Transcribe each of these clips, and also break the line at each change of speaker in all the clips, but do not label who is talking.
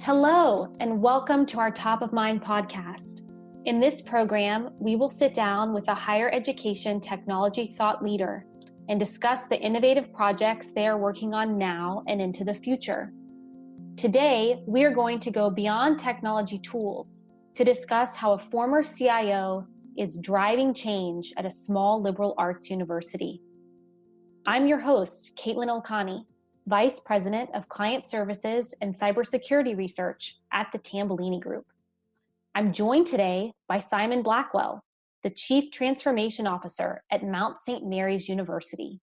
Hello, and welcome to our Top of Mind podcast. In this program, we will sit down with a higher education technology thought leader and discuss the innovative projects they are working on now and into the future. Today, we are going to go beyond technology tools to discuss how a former CIO is driving change at a small liberal arts university. I'm your host, Caitlin Elkani, Vice President of Client Services and Cybersecurity Research at the Tambellini Group. I'm joined today by Simon Blackwell, the Chief Transformation Officer at Mount St. Mary's University.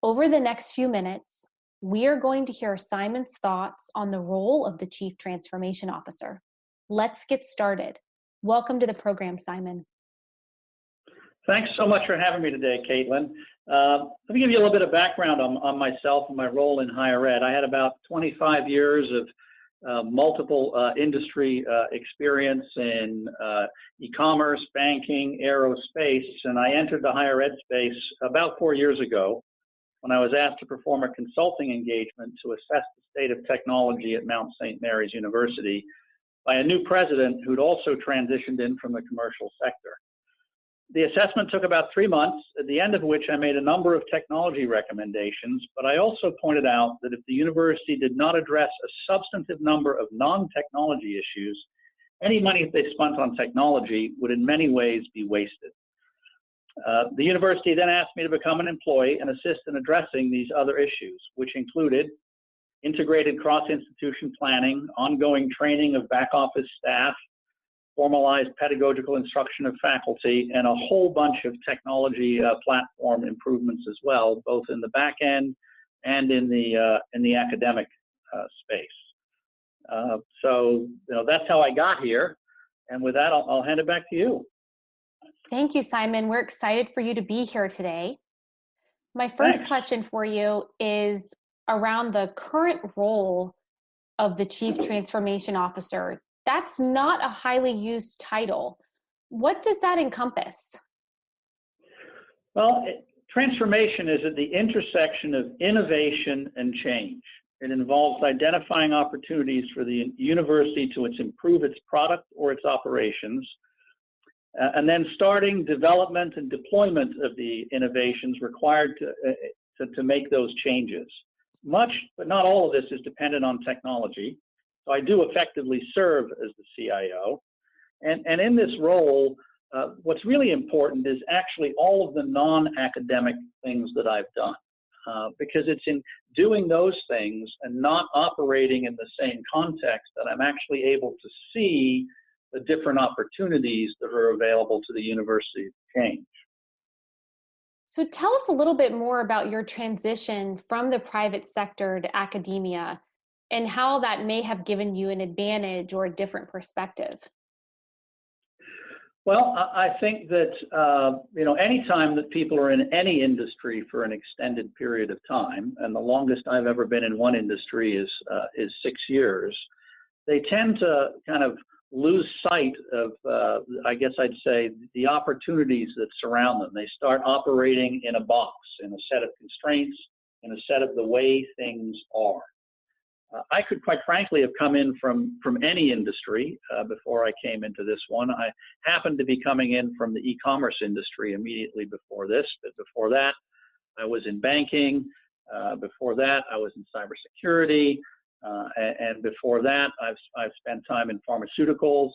Over the next few minutes, we are going to hear Simon's thoughts on the role of the Chief Transformation Officer. Let's get started. Welcome to the program, Simon.
Thanks so much for having me today, Caitlin. Let me give you a little bit of background on myself and my role in higher ed. I had about 25 years of multiple industry experience in e-commerce, banking, aerospace, and I entered the higher ed space about 4 years ago when I was asked to perform a consulting engagement to assess the state of technology at Mount St. Mary's University by a new president who'd also transitioned in from the commercial sector. The assessment took about 3 months, at the end of which I made a number of technology recommendations, but I also pointed out that if the university did not address a substantive number of non-technology issues, any money they spent on technology would in many ways be wasted. The university then asked me to become an employee and assist in addressing these other issues, which included integrated cross-institution planning, ongoing training of back office staff, formalized pedagogical instruction of faculty, and a whole bunch of technology platform improvements as well, both in the back end and in the academic space. So that's how I got here. And with that, I'll hand it back to you.
Thank you, Simon. We're excited for you to be here today. My first question for you is around the current role of the Chief Transformation Officer. That's not a highly used title. What does that encompass?
Well, transformation is at the intersection of innovation and change. It involves identifying opportunities for the university to improve its product or its operations, and then starting development and deployment of the innovations required to make those changes. Much, but not all of this is dependent on technology. So I do effectively serve as the CIO. And in this role, what's really important is actually all of the non-academic things that I've done. Because it's in doing those things and not operating in the same context that I'm actually able to see the different opportunities that are available to the university to change.
So tell us a little bit more about your transition from the private sector to academia and how that may have given you an advantage or a different perspective.
Well, I think that, anytime that people are in any industry for an extended period of time, and the longest I've ever been in one industry is 6 years, they tend to kind of lose sight of, I guess I'd say, the opportunities that surround them. They start operating in a box, in a set of constraints, in a set of the way things are. I could quite frankly have come in from any industry before I came into this one. I happened to be coming in from the e-commerce industry immediately before this, but before that, I was in banking. Before that, I was in cybersecurity. And before that, I've spent time in pharmaceuticals,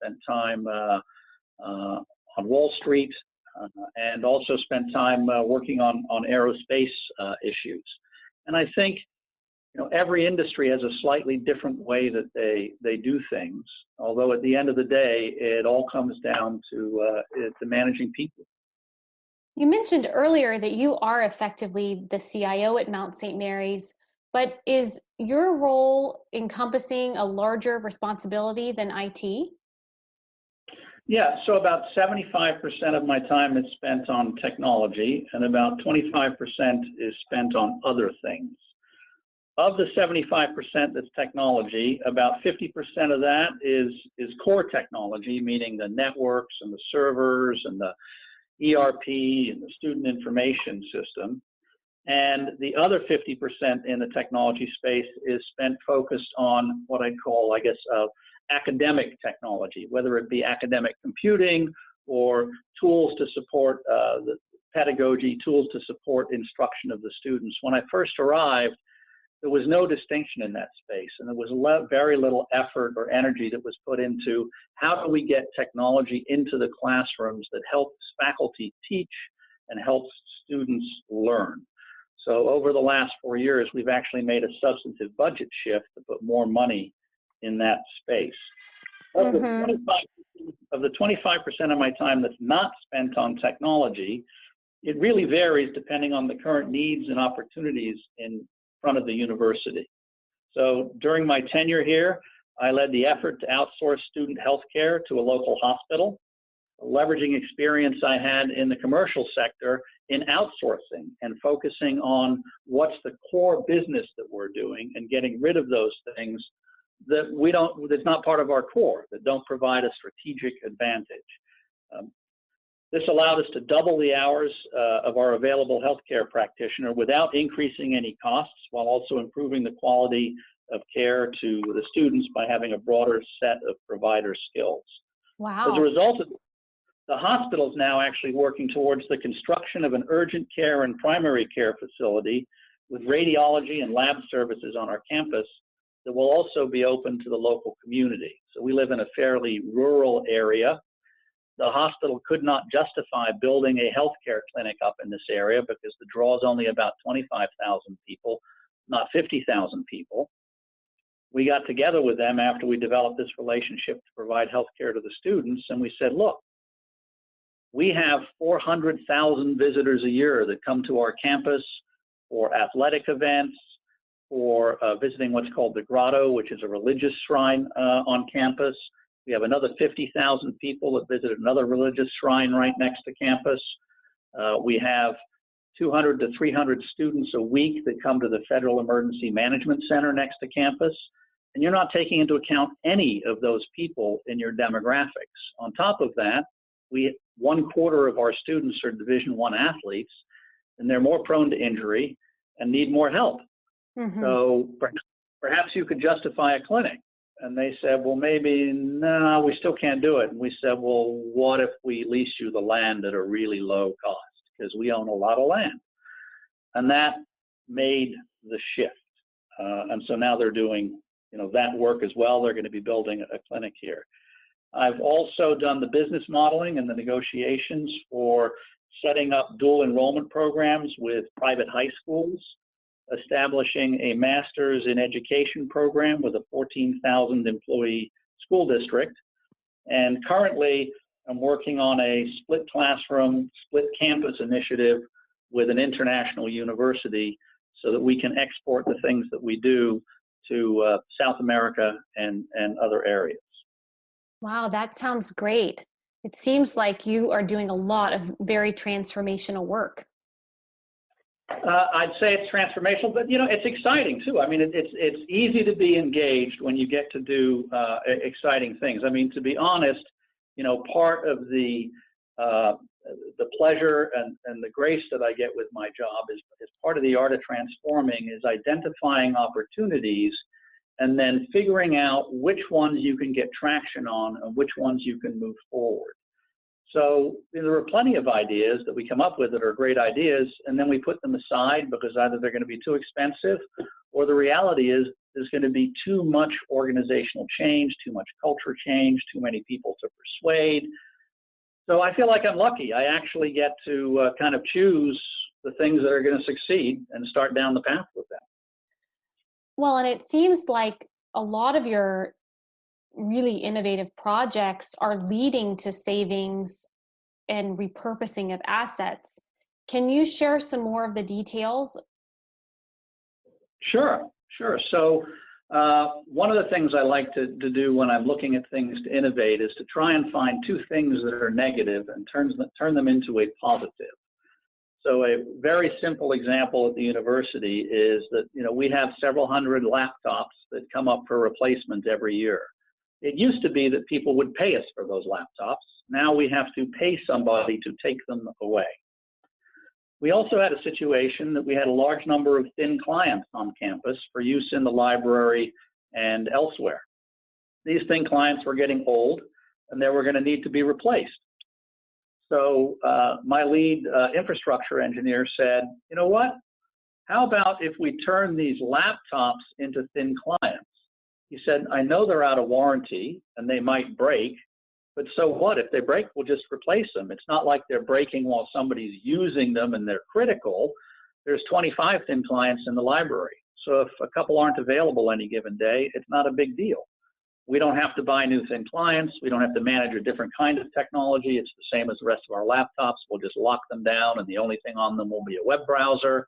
spent time on Wall Street, and also spent time working on aerospace issues. And I think every industry has a slightly different way that they do things, although at the end of the day, it all comes down to managing people.
You mentioned earlier that you are effectively the CIO at Mount St. Mary's, but is your role encompassing a larger responsibility than IT?
Yeah, so about 75% of my time is spent on technology, and about 25% is spent on other things. Of the 75% that's technology, about 50% of that is core technology, meaning the networks and the servers and the ERP and the student information system. And the other 50% in the technology space is spent focused on what I'd call, I guess, academic technology, whether it be academic computing or tools to support the pedagogy, tools to support instruction of the students. When I first arrived, there was no distinction in that space, and there was very little effort or energy that was put into how do we get technology into the classrooms that helps faculty teach and helps students learn. So over the last 4 years, we've actually made a substantive budget shift to put more money in that space. Of the 25% of my time that's not spent on technology, it really varies depending on the current needs and opportunities in front of the university. So during my tenure here, I led the effort to outsource student health care to a local hospital, leveraging experience I had in the commercial sector in outsourcing and focusing on what's the core business that we're doing and getting rid of those things that that's not part of our core, that don't provide a strategic advantage. This allowed us to double the hours of our available healthcare practitioner without increasing any costs, while also improving the quality of care to the students by having a broader set of provider skills.
Wow.
As a result of the hospital is now actually working towards the construction of an urgent care and primary care facility with radiology and lab services on our campus that will also be open to the local community. So we live in a fairly rural area. The hospital could not justify building a healthcare clinic up in this area because the draw is only about 25,000 people, not 50,000 people. We got together with them after we developed this relationship to provide healthcare to the students, and we said, look, we have 400,000 visitors a year that come to our campus for athletic events, for visiting what's called the Grotto, which is a religious shrine on campus. We have another 50,000 people that visit another religious shrine right next to campus. We have 200 to 300 students a week that come to the Federal Emergency Management Center next to campus. And you're not taking into account any of those people in your demographics. On top of that, 1/4 of our students are Division I athletes, and they're more prone to injury and need more help. So perhaps you could justify a clinic. And they said, well, maybe, no, we still can't do it. And we said, well, what if we lease you the land at a really low cost? Because we own a lot of land. And that made the shift. And so now they're doing, that work as well. They're going to be building a clinic here. I've also done the business modeling and the negotiations for setting up dual enrollment programs with private high schools, establishing a master's in education program with a 14,000 employee school district. And currently, I'm working on a split classroom, split campus initiative with an international university so that we can export the things that we do to South America and other areas.
Wow, that sounds great. It seems like you are doing a lot of very transformational work.
I'd say it's transformational, but it's exciting too. I mean, it's easy to be engaged when you get to do exciting things. I mean, to be honest, part of the pleasure and the grace that I get with my job is part of the art of transforming is identifying opportunities and then figuring out which ones you can get traction on and which ones you can move forward. So there are plenty of ideas that we come up with that are great ideas, and then we put them aside because either they're going to be too expensive, or the reality is there's going to be too much organizational change, too much culture change, too many people to persuade. So I feel like I'm lucky. I actually get to kind of choose the things that are going to succeed and start down the path with them.
Well, and it seems like a lot of your really innovative projects are leading to savings and repurposing of assets. Can you share some more of the details?
Sure. So one of the things I like to do when I'm looking at things to innovate is to try and find two things that are negative and turn them into a positive. So a very simple example at the university is that we have several hundred laptops that come up for replacement every year. It used to be that people would pay us for those laptops. Now we have to pay somebody to take them away. We also had a situation that we had a large number of thin clients on campus for use in the library and elsewhere. These thin clients were getting old and they were going to need to be replaced. So my lead infrastructure engineer said, you know what? How about if we turn these laptops into thin clients? He said, I know they're out of warranty and they might break, but so what? If they break, we'll just replace them. It's not like they're breaking while somebody's using them and they're critical. There's 25 thin clients in the library. So if a couple aren't available any given day, it's not a big deal. We don't have to buy new thin clients. We don't have to manage a different kind of technology. It's the same as the rest of our laptops. We'll just lock them down and the only thing on them will be a web browser.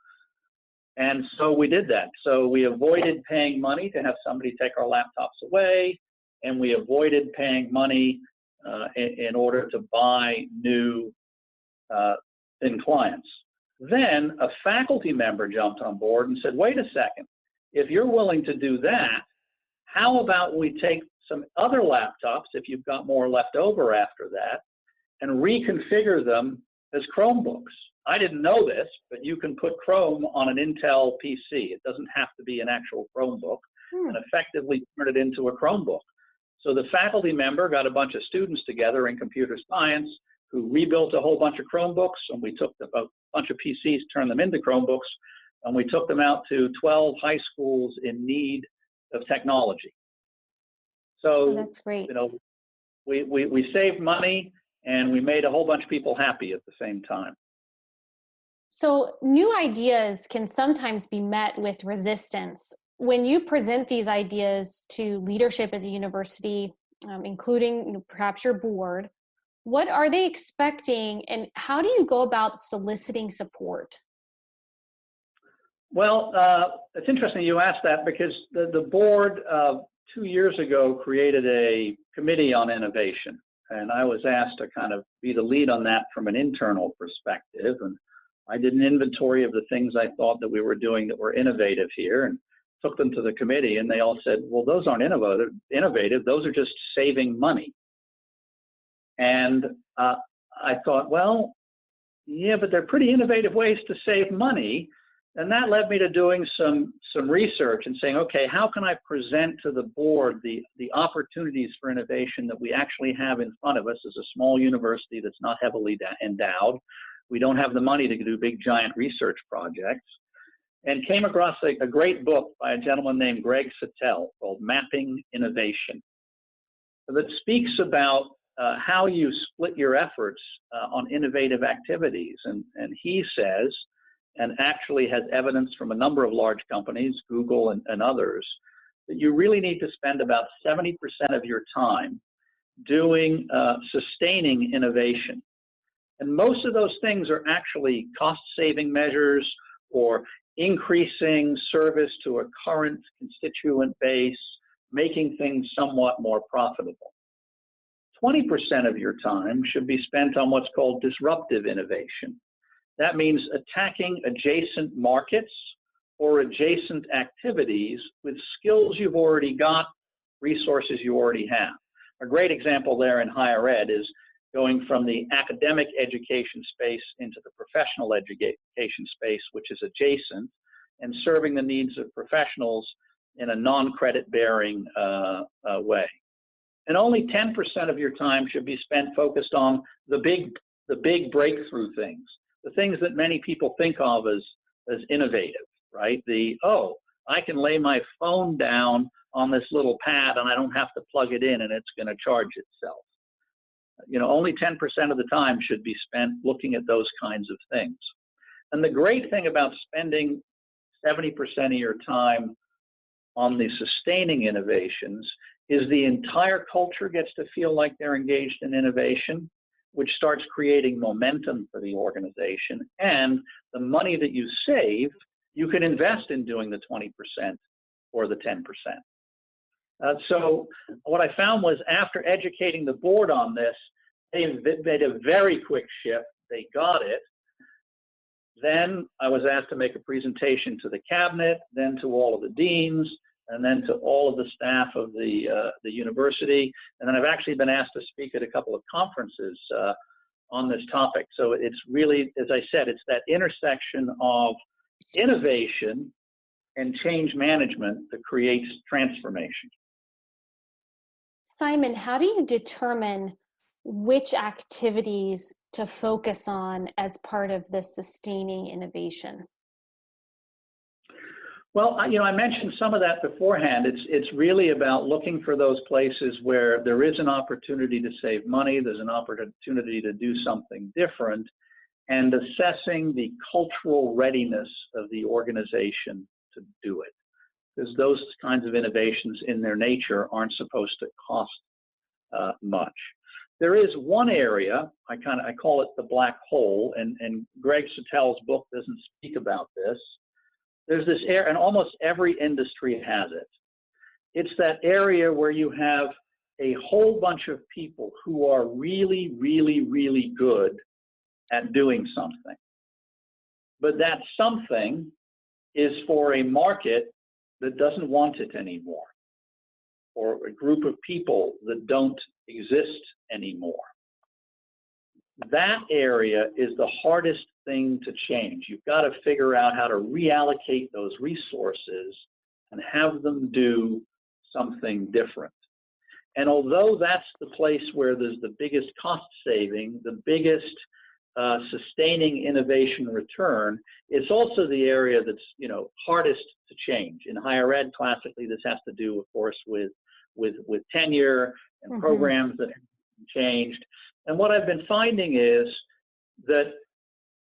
And so we did that. So we avoided paying money to have somebody take our laptops away, and we avoided paying money in order to buy new thin clients. Then a faculty member jumped on board and said, wait a second, if you're willing to do that, how about we take some other laptops, if you've got more left over after that, and reconfigure them as Chromebooks? I didn't know this, but you can put Chrome on an Intel PC. It doesn't have to be an actual Chromebook, and effectively turn it into a Chromebook. So the faculty member got a bunch of students together in computer science who rebuilt a whole bunch of Chromebooks, and we took a bunch of PCs, turned them into Chromebooks, and we took them out to 12 high schools in need of technology. So
that's great.
You know, we saved money and we made a whole bunch of people happy at the same time.
So new ideas can sometimes be met with resistance. When you present these ideas to leadership at the university, including perhaps your board, what are they expecting and how do you go about soliciting support?
Well, it's interesting you asked that because the board 2 years ago created a committee on innovation, and I was asked to kind of be the lead on that from an internal perspective. And I did an inventory of the things I thought that we were doing that were innovative here and took them to the committee, and they all said, well, those aren't innovative, those are just saving money. And I thought, well, yeah, but they're pretty innovative ways to save money. And that led me to doing some research and saying, okay, how can I present to the board the opportunities for innovation that we actually have in front of us as a small university that's not heavily endowed. We don't have the money to do big, giant research projects. And came across a great book by a gentleman named Greg Sattel called Mapping Innovation that speaks about how you split your efforts on innovative activities. And he says, and actually has evidence from a number of large companies, Google and others, that you really need to spend about 70% of your time doing sustaining innovation. And most of those things are actually cost-saving measures or increasing service to a current constituent base, making things somewhat more profitable. 20% of your time should be spent on what's called disruptive innovation. That means attacking adjacent markets or adjacent activities with skills you've already got, resources you already have. A great example there in higher ed is going from the academic education space into the professional education space, which is adjacent, and serving the needs of professionals in a non-credit bearing way. And only 10% of your time should be spent focused on the big breakthrough things, the things that many people think of as innovative, right? I can lay my phone down on this little pad and I don't have to plug it in and it's going to charge itself. You know, only 10% of the time should be spent looking at those kinds of things. And the great thing about spending 70% of your time on the sustaining innovations is the entire culture gets to feel like they're engaged in innovation, which starts creating momentum for the organization. And the money that you save, you can invest in doing the 20% or the 10%. So what I found was after educating the board on this, they made a very quick shift. They got it. Then I was asked to make a presentation to the cabinet, then to all of the deans, and then to all of the staff of the university. And then I've actually been asked to speak at a couple of conferences on this topic. So it's really, as I said, it's that intersection of innovation and change management that creates transformation.
Simon, how do you determine which activities to focus on as part of this sustaining innovation?
Well, I mentioned some of that beforehand. It's really about looking for those places where there is an opportunity to save money, there's an opportunity to do something different, and assessing the cultural readiness of the organization to do it. Because those kinds of innovations in their nature aren't supposed to cost much. There is one area, I call it the black hole, and Greg Sutell's book doesn't speak about this. There's this area, and almost every industry has it. It's that area where you have a whole bunch of people who are really, really, really good at doing something. But that something is for a market that doesn't want it anymore, or a group of people that don't exist anymore. That area is the hardest thing to change. You've got to figure out how to reallocate those resources and have them do something different. And although that's the place where there's the biggest cost saving, the biggest sustaining innovation return, it's also the area that's hardest to change. In higher ed, classically, this has to do, of course, with tenure and programs that have changed. And what I've been finding is that,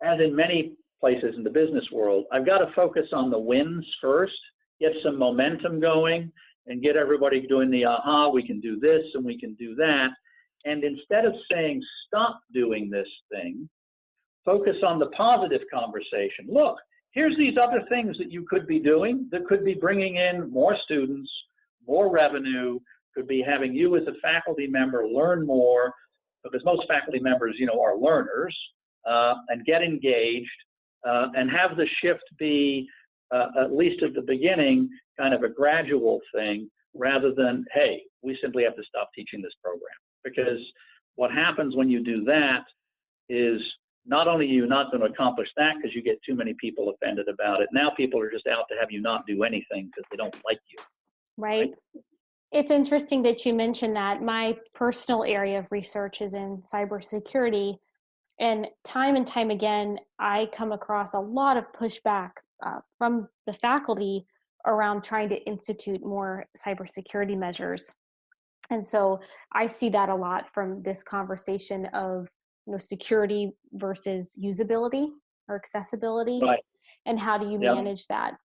as in many places in the business world, I've got to focus on the wins first, get some momentum going, and get everybody doing the aha, we can do this and we can do that. And instead of saying, stop doing this thing, focus on the positive conversation. Look, here's these other things that you could be doing that could be bringing in more students, more revenue, could be having you as a faculty member learn more, because most faculty members, are learners, and get engaged, and have the shift be, at least at the beginning, kind of a gradual thing, rather than, hey, we simply have to stop teaching this program. Because what happens when you do that is not only are you not going to accomplish that because you get too many people offended about it, now people are just out to have you not do anything because they don't like you.
Right. It's interesting that you mentioned that. My personal area of research is in cybersecurity, and time again, I come across a lot of pushback from the faculty around trying to institute more cybersecurity measures. And so I see that a lot from this conversation of security versus usability or accessibility,
Right.
And how do you manage that?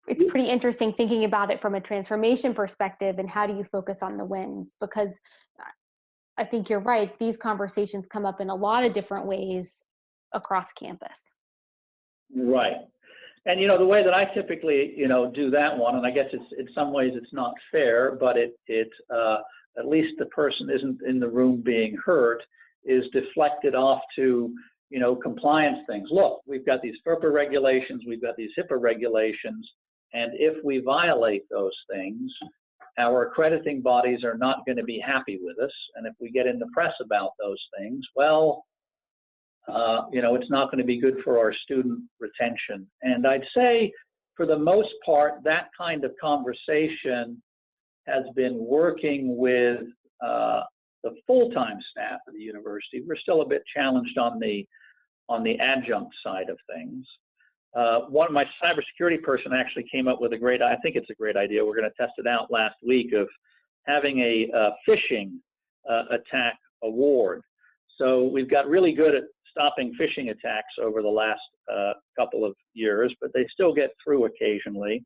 It's pretty interesting thinking about it from a transformation perspective, and how do you focus on the wins? Because I think you're right, these conversations come up in a lot of different ways across campus.
Right. And the way that I typically do that one, and I guess it's in some ways it's not fair, but it at least the person isn't in the room being hurt, is deflected off to compliance things. Look, we've got these FERPA regulations, we've got these HIPAA regulations, and if we violate those things, our accrediting bodies are not going to be happy with us. And if we get in the press about those things, well, it's not going to be good for our student retention. And I'd say, for the most part, that kind of conversation has been working with the full-time staff of the university. We're still a bit challenged on the adjunct side of things. My cybersecurity person actually came up with I think it's a great idea. We're going to test it out last week, of having a phishing attack award. So we've got really good at stopping phishing attacks over the last couple of years, but they still get through occasionally.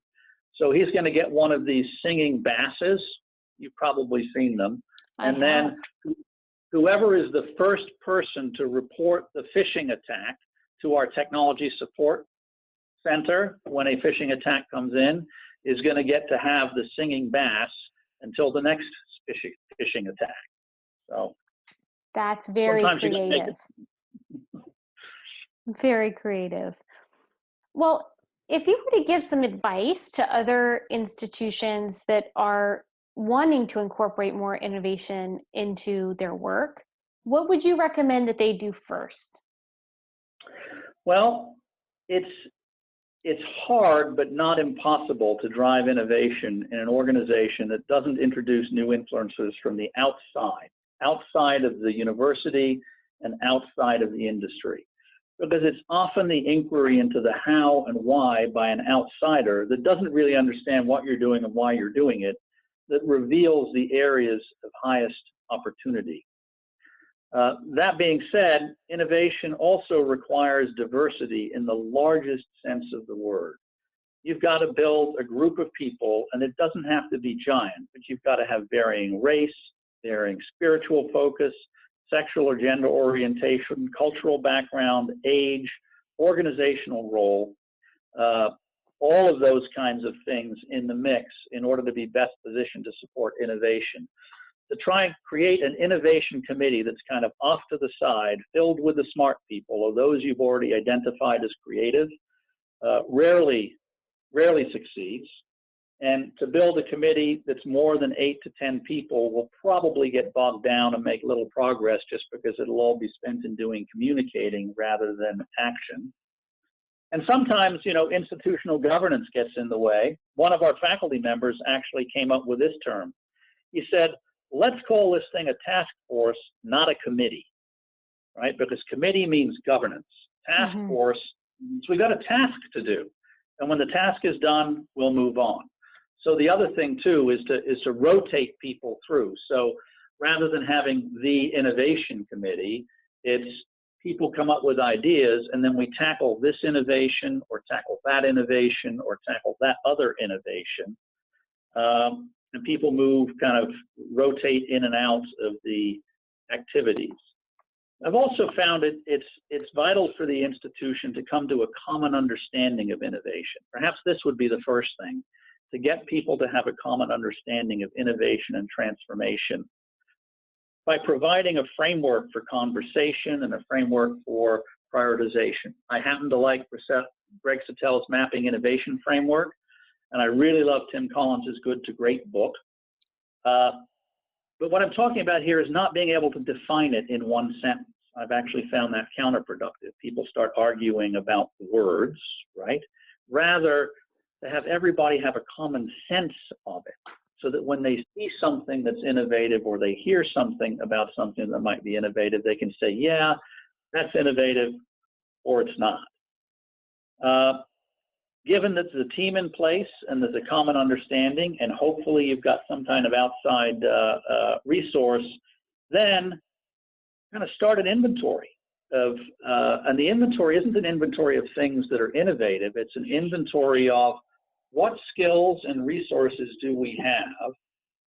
So he's going to get one of these singing basses. You've probably seen them. And then whoever is the first person to report the phishing attack to our technology support center when a phishing attack comes in is going to get to have the singing bass until the next phishing attack. So
that's very creative. Very creative. Well, if you were to give some advice to other institutions that are wanting to incorporate more innovation into their work, What would you recommend that they do first?
Well, it's hard, but not impossible to drive innovation in an organization that doesn't introduce new influences from the outside of the university and outside of the industry. Because it's often the inquiry into the how and why by an outsider that doesn't really understand what you're doing and why you're doing it that reveals the areas of highest opportunity. That being said, innovation also requires diversity in the largest sense of the word. You've got to build a group of people, and it doesn't have to be giant, but you've got to have varying race, varying spiritual focus, sexual or gender orientation, cultural background, age, organizational role, all of those kinds of things in the mix in order to be best positioned to support innovation. To try and create an innovation committee that's kind of off to the side, filled with the smart people or those you've already identified as creative, rarely succeeds. And to build a committee that's more than 8 to 10 people will probably get bogged down and make little progress just because it'll all be spent in doing communicating rather than action. And sometimes, institutional governance gets in the way. One of our faculty members actually came up with this term. He said, let's call this thing a task force, not a committee, right? Because committee means governance. Task force means we've got a task to do. And when the task is done, we'll move on. So the other thing too is to rotate people through. So rather than having the innovation committee, it's people come up with ideas and then we tackle this innovation or tackle that innovation or tackle that other innovation. And people move, kind of rotate in and out of the activities. I've also found it's vital for the institution to come to a common understanding of innovation. Perhaps this would be the first thing, to get people to have a common understanding of innovation and transformation by providing a framework for conversation and a framework for prioritization. I happen to like Greg Satel's mapping innovation framework, and I really love Tim Collins' Good to Great book. But what I'm talking about here is not being able to define it in one sentence. I've actually found that counterproductive. People start arguing about words, right? Rather, to have everybody have a common sense of it, so that when they see something that's innovative or they hear something about something that might be innovative, they can say, yeah, that's innovative, or it's not. Given that there's a team in place and there's a common understanding, and hopefully you've got some kind of outside resource, then kind of start an inventory of, and the inventory isn't an inventory of things that are innovative, it's an inventory of what skills and resources do we have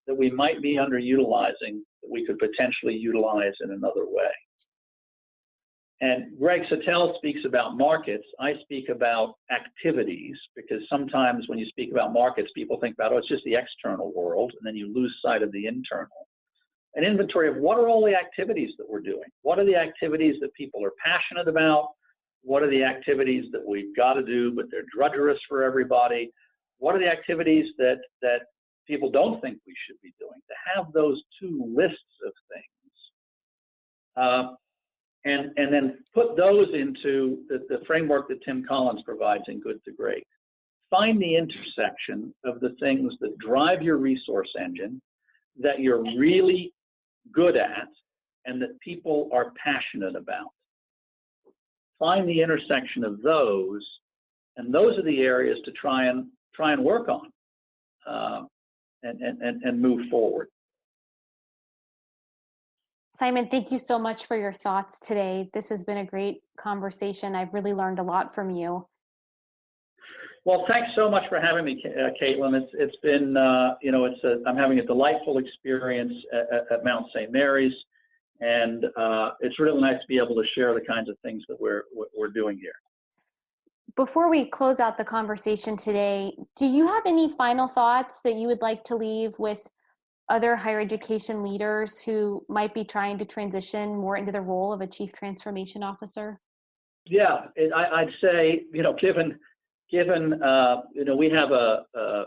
that we might be underutilizing that we could potentially utilize in another way. And Greg Satel speaks about markets. I speak about activities, because sometimes when you speak about markets, people think about, oh, it's just the external world, and then you lose sight of the internal. An inventory of what are all the activities that we're doing? What are the activities that people are passionate about? What are the activities that we've got to do, but they're drudgerous for everybody? What are the activities that people don't think we should be doing? To have those two lists of things. And then put those into the framework that Tim Collins provides in Good to Great. Find the intersection of the things that drive your resource engine, that you're really good at, and that people are passionate about. Find the intersection of those, and those are the areas to try and work on and move forward.
Simon, thank you so much for your thoughts today. This has been a great conversation. I've really learned a lot from you.
Well, thanks so much for having me, Caitlin. It's been, I'm having a delightful experience at Mount St. Mary's, and it's really nice to be able to share the kinds of things that we're doing here.
Before we close out the conversation today, do you have any final thoughts that you would like to leave with other higher education leaders who might be trying to transition more into the role of a chief transformation officer?
Yeah, I'd say, given we have a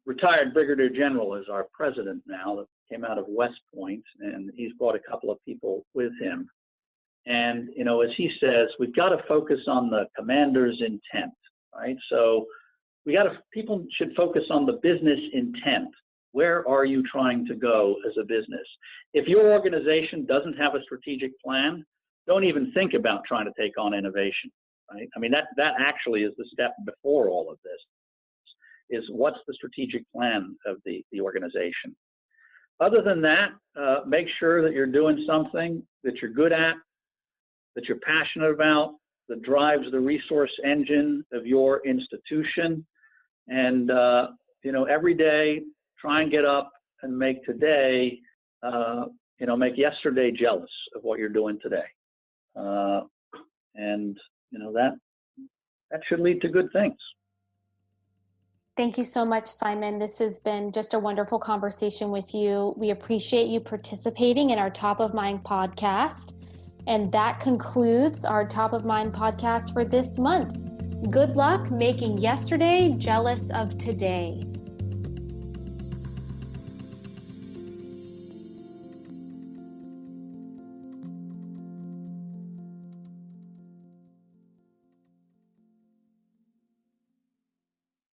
retired brigadier general as our president now, came out of West Point, and he's brought a couple of people with him. And, as he says, we've got to focus on the commander's intent, right? So people should focus on the business intent. Where are you trying to go as a business? If your organization doesn't have a strategic plan, don't even think about trying to take on innovation, right? I mean, that actually is the step before all of this, is what's the strategic plan of the organization. Other than that, make sure that you're doing something that you're good at, that you're passionate about, that drives the resource engine of your institution. And, every day, try and get up and make today, make yesterday jealous of what you're doing today. That should lead to good things.
Thank you so much, Simon. This has been just a wonderful conversation with you. We appreciate you participating in our Top of Mind podcast. And that concludes our Top of Mind podcast for this month. Good luck making yesterday jealous of today.